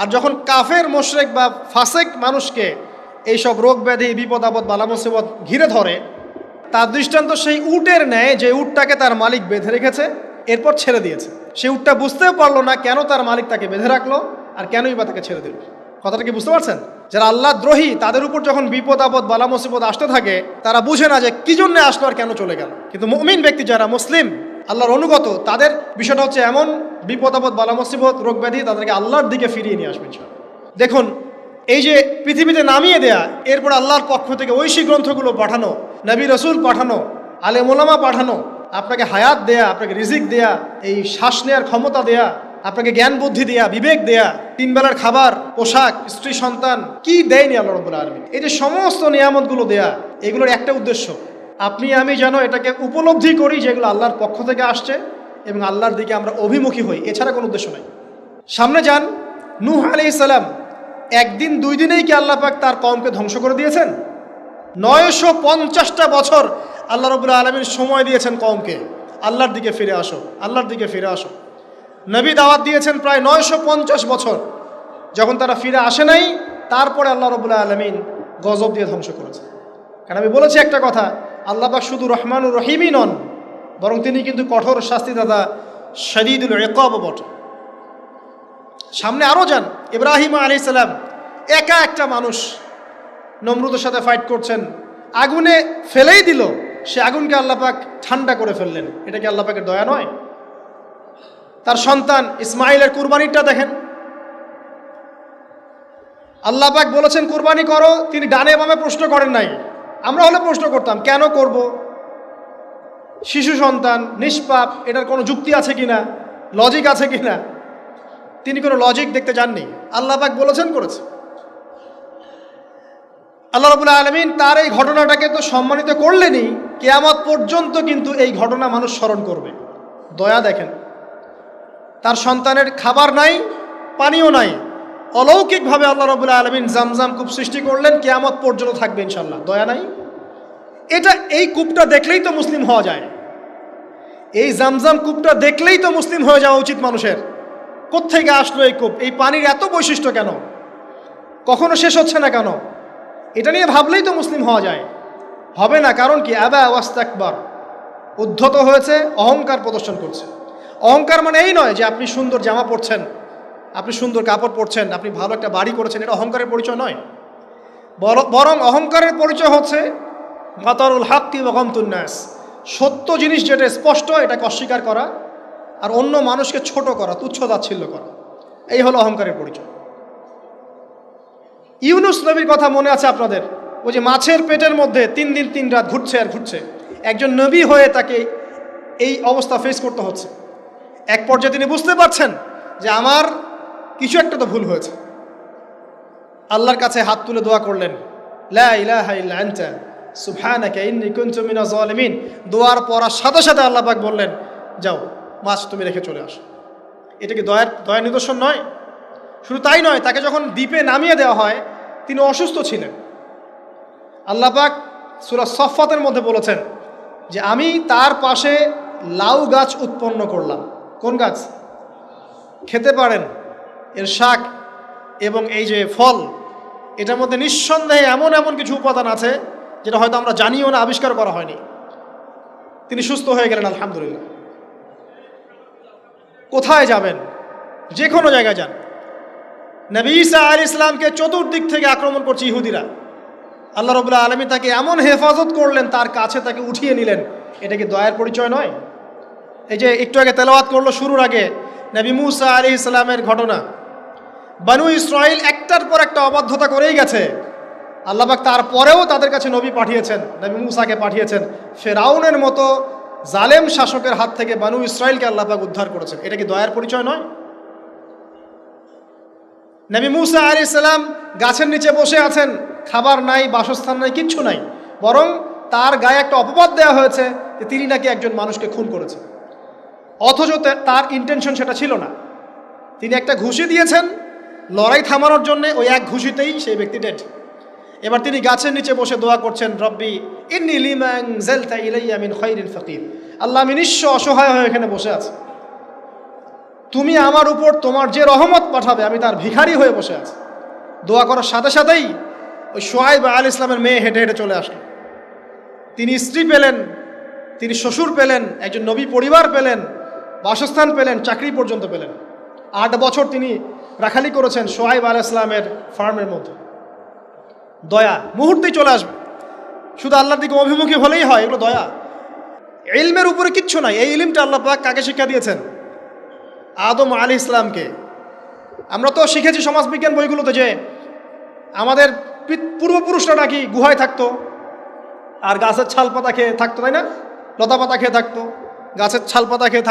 আর যখন কাফের মুশরিক বা ফাসেক মানুষকে এইসব রোগ ব্যাধি বিপদ আপদ বালা মুসিবত ঘিরে ধরে, তার দৃষ্টান্ত সেই উটের ন্যায় যে উটটাকে তার মালিক বেঁধে রেখেছে, এরপর ছেড়ে দিয়েছে। সেই উটটা বুঝতেও পারলো না কেন তার মালিক তাকে বেঁধে রাখলো আর কেনই বা তাকে ছেড়ে দিল। কথাটা কি বুঝতে পারছেন? যারা আল্লাহ দ্রোহী, তাদের উপর যখন বিপদ আপদ বালা মুসিবত আসতে থাকে, তারা বুঝে না যে কি জন্য আসলো আর কেন চলে গেল। কিন্তু মুমিন ব্যক্তি যারা মুসলিম, আল্লাহর অনুগত, তাদের বিষয়টা হচ্ছে এমন বিপদ আপদ বালা মুসিবত রোগ ব্যাধি তাদেরকে আল্লাহর দিকে ফিরিয়ে নিয়ে আসবে। দেখুন, এই যে পৃথিবীতে নামিয়ে দেয়া, এরপর আল্লাহর পক্ষ থেকে ঐশী গ্রন্থগুলো পাঠানো, নবী রসুল পাঠানো, আলেম ওলামা পাঠানো, আপনাকে হায়াত দেয়া, আপনাকে রিজিক দেয়া, এই শ্বাস নেওয়ার ক্ষমতা দেয়া, আপনাকে জ্ঞান বুদ্ধি দেয়া, বিবেক দেয়া, 3 বেলার খাবার, পোশাক, স্ত্রী সন্তান, কি দেয়নি আল্লাহ রাব্বুল আলামিন। এই যে সমস্ত নিয়ামতগুলো দেয়া, এগুলোর একটা উদ্দেশ্য, আপনি আমি যেন এটাকে উপলব্ধি করি যেগুলো আল্লাহর পক্ষ থেকে আসছে এবং আল্লাহর দিকে আমরা অভিমুখী হই, এছাড়া কোনো উদ্দেশ্য নাই। সামনে যান, নূহ আলাইহিস সালাম, একদিন 2 দিনেই কি আল্লাহ পাক তার কওমকে ধ্বংস করে দিয়েছেন? 950টা বছর আল্লাহ রাব্বুল আলামিন সময় দিয়েছেন কওমকে, আল্লাহর দিকে ফিরে আসো, আল্লাহর দিকে ফিরে আসো। নবী দাওয়াত দিয়েছেন প্রায় 950 বছর। যখন তারা ফিরে আসে নাই, তারপরে আল্লাহ রাব্বুল আলামিন গজব দিয়ে ধ্বংস করেছে। কারণ আমি বলেছি একটা কথা, আল্লাহ পাক শুধু রহমানুর রহিমই নন, বরং তিনি কিন্তু কঠোর শাস্তিদাতা, শদীদুল ইকাব বটে। সামনে আরও যান, ইব্রাহিম আলাইহিস সালাম, একা একটা মানুষ নমরুদের সাথে ফাইট করছেন, আগুনে ফেলেই দিল, সে আগুনকে আল্লাহ পাক ঠান্ডা করে ফেললেন। এটা কি আল্লাহ পাকের দয়া নয়? তার সন্তান ইসমাইলের কুরবানিটা দেখেন, আল্লাহ পাক বলেছেন কুরবানি করো, তিনি ডানে বামে প্রশ্ন করেন নাই। আমরা হলে প্রশ্ন করতাম, কেন করব? শিশু সন্তান, নিষ্পাপ, এটার কোনো যুক্তি আছে কিনা, লজিক আছে কিনা? তিনি কোনো লজিক দেখতে যাননি, আল্লাহ পাক বলেছেন করেছে। আল্লাহ রাব্বুল আলামিন তার এই ঘটনাটাকে তো সম্মানিত করলেনই, কিয়ামত পর্যন্ত কিন্তু এই ঘটনা মানুষ স্মরণ করবে। দয়া দেখেন, তার সন্তানের খাবার নাই, পানিও নাই, অলৌকিকভাবে আল্লাহ রাব্বুল আলামিন জামজাম কূপ সৃষ্টি করলেন, কিয়ামত পর্যন্ত থাকবে ইনশাআল্লাহ। দয়া নাই? এই কূপটা দেখলেই তো মুসলিম হওয়া যায়, এই জামজাম কূপটা দেখলেই তো মুসলিম হয়ে যাওয়া উচিত মানুষের। কোত্থেকে আসলো এই কূপ? এই পানির এত বৈশিষ্ট্য কেন? কখনো শেষ হচ্ছে না কেন? এটা নিয়ে ভাবলেই তো মুসলিম হওয়া যায়। হবে না, কারণ কি? আবা ওয়াস্তাকবার, উদ্ধত হয়েছে, অহংকার প্রদর্শন করছে। অহংকার মানে এই নয় যে আপনি সুন্দর জামা পরছেন, আপনি সুন্দর কাপড় পরছেন, আপনি ভালো একটা বাড়ি করেছেন, এটা অহংকারের পরিচয় নয়। বরং অহংকারের পরিচয় হচ্ছে মাতারুল হাক্কি ওয়া গামতুন নাস, সত্য জিনিস যেটা স্পষ্ট এটাকে অস্বীকার করা, আর অন্য মানুষকে ছোট করা, তুচ্ছ তাচ্ছিল্য করা, এই হলো অহংকারের পরিচয়। ইউনুস নবীর কথা মনে আছে আপনাদের? ওই যে মাছের পেটের মধ্যে 3 দিন 3 রাত ঘুরছে আর ঘুরছে, একজন নবী হয়ে তাকে এই অবস্থা ফেস করতে হচ্ছে। এক পর্যায়ে তিনি বুঝতে পারছেন যে আমার কিছু একটা তো ভুল হয়েছে। আল্লাহর কাছে হাত তুলে দোয়া করলেন, লা ইলাহা ইল্লা আনতা সুবহানাকা ইন্নী কুনতু মিনাজ জালিমিন। দোয়ার পড়ার সাথে সাথে আল্লাহ পাক বললেন, যাও মাছ তুমি রেখে চলে আসো। এটা কি দয়ার নিদর্শন নয়? শুধু তাই নয়, তাকে যখন দ্বীপে নামিয়ে দেওয়া হয়, তিনি অসুস্থ ছিলেন। আল্লাহ পাক সূরা সফফাতের মধ্যে বলেছেন যে আমি তার পাশে লাউ গাছ উৎপন্ন করলাম। কোন গাছ? খেতে পারেন, এর শাক এবং এই যে ফল, এটার মধ্যে নিঃসন্দেহে এমন এমন কিছু উপাদান আছে যেটা হয়তো আমরা জানিও না, আবিষ্কার করা হয়নি। তিনি সুস্থ হয়ে গেলেন, আলহামদুলিল্লাহ। কোথায় যাবেন? যে কোনো জায়গায় যান। নবী ঈসা আলাইহিস সালামকে চতুর্দিক থেকে আক্রমণ করছে ইহুদিরা। আল্লাহ রাব্বুল আলামিন তাকে এমন হেফাজত করলেন, তার কাছে তাকে উঠিয়ে নিলেন। এটা কি দয়ার পরিচয় নয়? এই যে একটু আগে তেলাওয়াত করলো শুরুর আগে, নবী মূসা আলাইহিস সালামের ঘটনা। বনু ইসরাইল একটার পর একটা অবাধ্যতা করেই গেছে, আল্লাহ পাক তারপরেও তাদের কাছে নবী পাঠিয়েছেন, নবী মূসাকে পাঠিয়েছেন। ফেরাউনের মতো জালেম শাসকের হাত থেকে বনু ইসরাইলকে আল্লাহ পাক উদ্ধার করেছেন। এটা কি দয়ার পরিচয় নয়? নবী মূসা আলাইহিস সালাম গাছের নিচে বসে আছেন, খাবার নাই, বাসস্থান নাই, কিচ্ছু নাই, বরং তার গায়ে একটা অপবাদ দেওয়া হয়েছে যে তিনি নাকি একজন মানুষকে খুন করেছেন, অথচ তার ইন্টেনশন সেটা ছিল না। তিনি একটা ঘুষি দিয়েছেন লড়াই থামানোর জন্য, ওই এক ঘুষিতেই সেই ব্যক্তি ডেড। এবার তিনি গাছের নিচে বসে দোয়া করছেন, রব্বি ইন্নী লিমা আনজালতা ইলাইয়া মিন খায়রিন ফাকির। আল্লাহ, আমি নিঃস্ব অসহায় হয়ে এখানে বসে আছি, তুমি আমার উপর তোমার যে রহমত পাঠাবে আমি তার ভিখারি হয়ে বসে আছি। দোয়া করার সাথে সাথেই ওই শুআয়ব আলাইহিস সালামের মেয়ে হেঁটে হেঁটে চলে আসলো। তিনি স্ত্রী পেলেন, তিনি শ্বশুর পেলেন, একজন নবী পরিবার পেলেন, বাসস্থান পেলেন, চাকরি পর্যন্ত পেলেন। 8 বছর তিনি রাখালি করেছেন শুআয়ব আলাইহিস সালামের ফার্মের মধ্যে। দয়া মুহূর্তেই চলে আসবে, শুধু আল্লাহর দিকে অভিমুখী হলেই হয়, এগুলো দয়া। ইলমের উপরে কিচ্ছু নাই। এই ইলমটা আল্লাহ পাক কাকে শিক্ষা দিয়েছেন? আদম আলাইহিস সালামকে। আমরা তো শিখেছি সমাজবিজ্ঞান বইগুলোতে যে আমাদের পূর্বপুরুষরা নাকি গুহায় থাকতো আর গাছের ছাল পাতা খেয়ে থাকতো, তাই না? লতা পাতা খেয়ে থাকতো, গাছের ছাল পাতা খেয়ে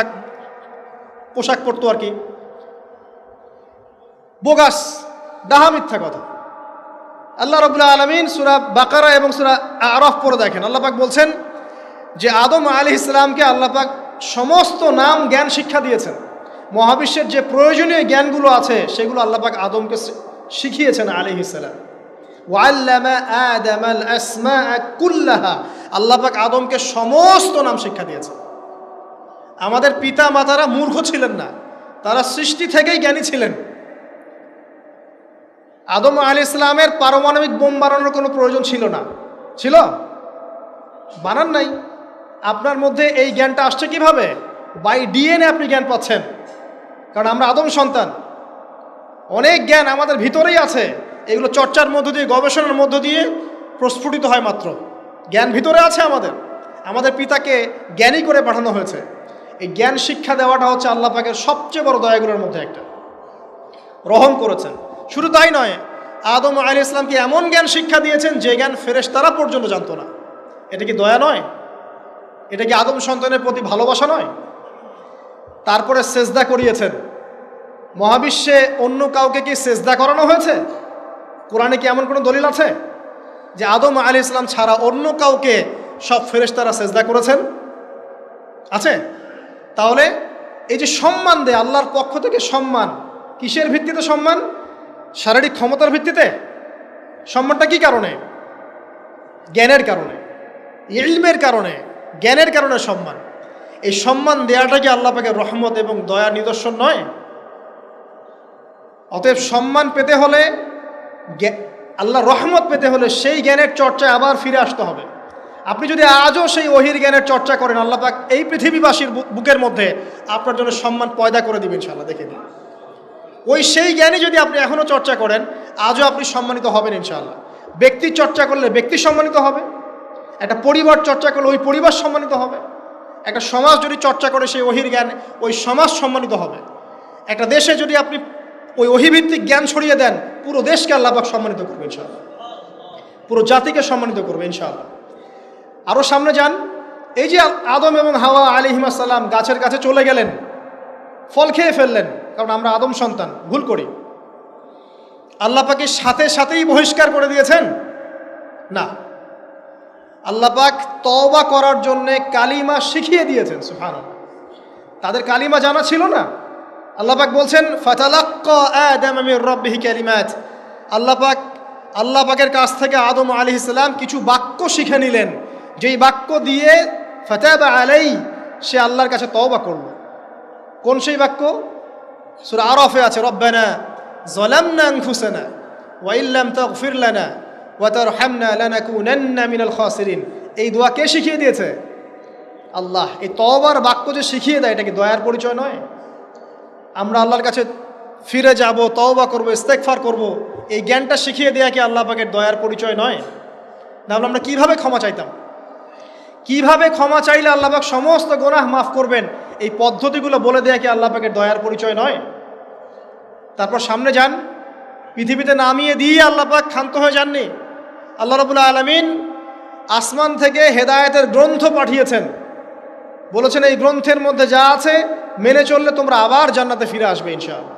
পোশাক পরতো আর কি। বোগাস, ডাহা, মিথ্যা কথা। আল্লাহ রাব্বুল আলামিন সূরা বাকারা এবং সূরা আরাফ পড়ে দেখেন, আল্লাহ পাক বলছেন যে আদম আলাইহিস সালামকে আল্লাহ পাক সমস্ত নাম জ্ঞান শিক্ষা দিয়েছেন। মহাবিশ্বের যে প্রয়োজনীয় জ্ঞানগুলো আছে সেগুলো আল্লাহ পাক আদমকে শিখিয়েছেন আলাইহিস সালাম। ওয়াল্লামা আদামাল আসমাআ কুল্লাহা, আল্লাহ পাক আদমকে সমস্ত নাম শিক্ষা দিয়েছেন। আমাদের পিতা মাতারা মূর্খ ছিলেন না, তারা সৃষ্টি থেকেই জ্ঞানী ছিলেন। আদম আলাইহিস সালামের পারমাণবিক বোম বানানোর কোনো প্রয়োজন ছিল না। ছিল? বানান নাই। আপনার মধ্যে এই জ্ঞানটা আসছে কিভাবে? বাই ডিএনএ আপনি জ্ঞান পাচ্ছেন, কারণ আমরা আদম সন্তান। অনেক জ্ঞান আমাদের ভিতরেই আছে, এগুলো চর্চার মধ্য দিয়ে, গবেষণার মধ্য দিয়ে প্রস্ফুটিত হয় মাত্র। জ্ঞান ভিতরে আছে আমাদের, আমাদের পিতাকে জ্ঞানী করে পাঠানো হয়েছে। এই জ্ঞান শিক্ষা দেওয়াটা হচ্ছে আল্লাহ পাকের সবচেয়ে বড় দয়াগুলোর মধ্যে একটা। রহম করেছেন। শুধু তাই নয়, আদম আলাইহিস সালামকে এমন জ্ঞান শিক্ষা দিয়েছেন যে জ্ঞান ফেরেশতারা পর্যন্ত জানতো না। এটা কি দয়া নয়? এটা কি আদম সন্তানের প্রতি ভালোবাসা নয়? তারপরে সেজদা করিয়েছেন। মহাবিশ্বে অন্য কাউকে কি সেজদা করানো হয়েছে? কোরআনে কি এমন কোনো দলিল আছে যে আদম আলাইহিস সালাম ছাড়া অন্য কাউকে সব ফেরেশতারা সেজদা করেছেন? আছে? তাহলে এই যে সম্মান দেয় আল্লাহর পক্ষ থেকে, সম্মান কিসের ভিত্তিতে? সম্মান শারীরিক ক্ষমতার ভিত্তিতে? সম্মানটা কি কারণে? জ্ঞানের কারণে, ইলমের কারণে, জ্ঞানের কারণে সম্মান। এই সম্মান দেওয়াটা কি আল্লাহ পাকের রহমত এবং দয়ার নিদর্শন নয়? অতএব সম্মান পেতে হলে, আল্লাহর রহমত পেতে হলে সেই জ্ঞানের চর্চায় আবার ফিরে আসতে হবে। আপনি যদি আজও সেই ওহির জ্ঞানের চর্চা করেন, আল্লাহ পাক এই পৃথিবীবাসীর বুকের মধ্যে আপনার জন্য সম্মান পয়দা করে দিবেন ইনশাআল্লাহ। দেখে দিন, ওই সেই জ্ঞানই যদি আপনি এখনও চর্চা করেন, আজও আপনি সম্মানিত হবেন ইনশাআল্লাহ। ব্যক্তি চর্চা করলে ব্যক্তি সম্মানিত হবে, একটা পরিবার চর্চা করলে ওই পরিবার সম্মানিত হবে, একটা সমাজ যদি চর্চা করে সেই ওহির জ্ঞান, ওই সমাজ সম্মানিত হবে। একটা দেশে যদি আপনি ওই ওহিভিত্তিক জ্ঞান ছড়িয়ে দেন, পুরো দেশকে আল্লাহ পাক সম্মানিত করবে ইনশাআল্লাহ, পুরো জাতিকে সম্মানিত করবে ইনশাআল্লাহ। আরও সামনে যান, এই যে আদম এবং হাওয়া আলাইহিস সালাম গাছের কাছে চলে গেলেন, ফল খেয়ে ফেললেন, কারণ আমরা আদম সন্তান, ভুল করি। আল্লাহ পাকের সাথে সাথেই বহিষ্কার করে দিয়েছেন? না, আল্লাহ পাক তওবা করার জন্যে কালিমা শিখিয়ে দিয়েছেন। সুবহানাল্লাহ, তাদের কালিমা জানা ছিল না। আল্লাহ পাক বলছেন ফাতালাক্কা আদাম মির রাব্বিহি কালিমাত, আল্লাহ পাকের কাছ থেকে আদম আলাইহিস সালাম কিছু বাক্য শিখে নিলেন, যেই বাক্য দিয়ে ফাতাবা আলাই, সে আল্লাহর কাছে তওবা করল। কোন সেই বাক্য? সূরা আরাফে আছে, রব্বানা যালামনা আনফুসানা ওয়া ইল্লাম তাগফির লানা ওয়া তারহামনা লানাকুনান্না মিনাল খাসিরিন। এই দোয়া কে শিখিয়ে দিয়েছে? আল্লাহ। এই তওবার বাক্য যে শিখিয়ে দেয়, এটা কি দয়ার পরিচয় নয়? আমরা আল্লাহর কাছে ফিরে যাব, তওবা করব, ইস্তেগফার করব, এই জ্ঞানটা শিখিয়ে দেয়া কি আল্লাহ পাকের দয়ার পরিচয় নয়? তাহলে আমরা কিভাবে ক্ষমা চাইতাম? কিভাবে ক্ষমা চাইলে আল্লাহ পাক সমস্ত গুনাহ মাফ করবেন, এই পদ্ধতিগুলো বলে দেয়া কি আল্লাহ পাকের দয়ার পরিচয় নয়? তারপর সামনে যান, পৃথিবীতে নামিয়ে দিয়ে আল্লাহ পাক ক্ষান্ত হয়ে যাননি। আল্লাহ রাব্বুল আলামিন আসমান থেকে হেদায়েতের গ্রন্থ পাঠিয়েছেন, বলেছেন এই গ্রন্থের মধ্যে যা আছে মেনে চললে তোমরা আবার জান্নাতে ফিরে আসবে ইনশাআল্লাহ।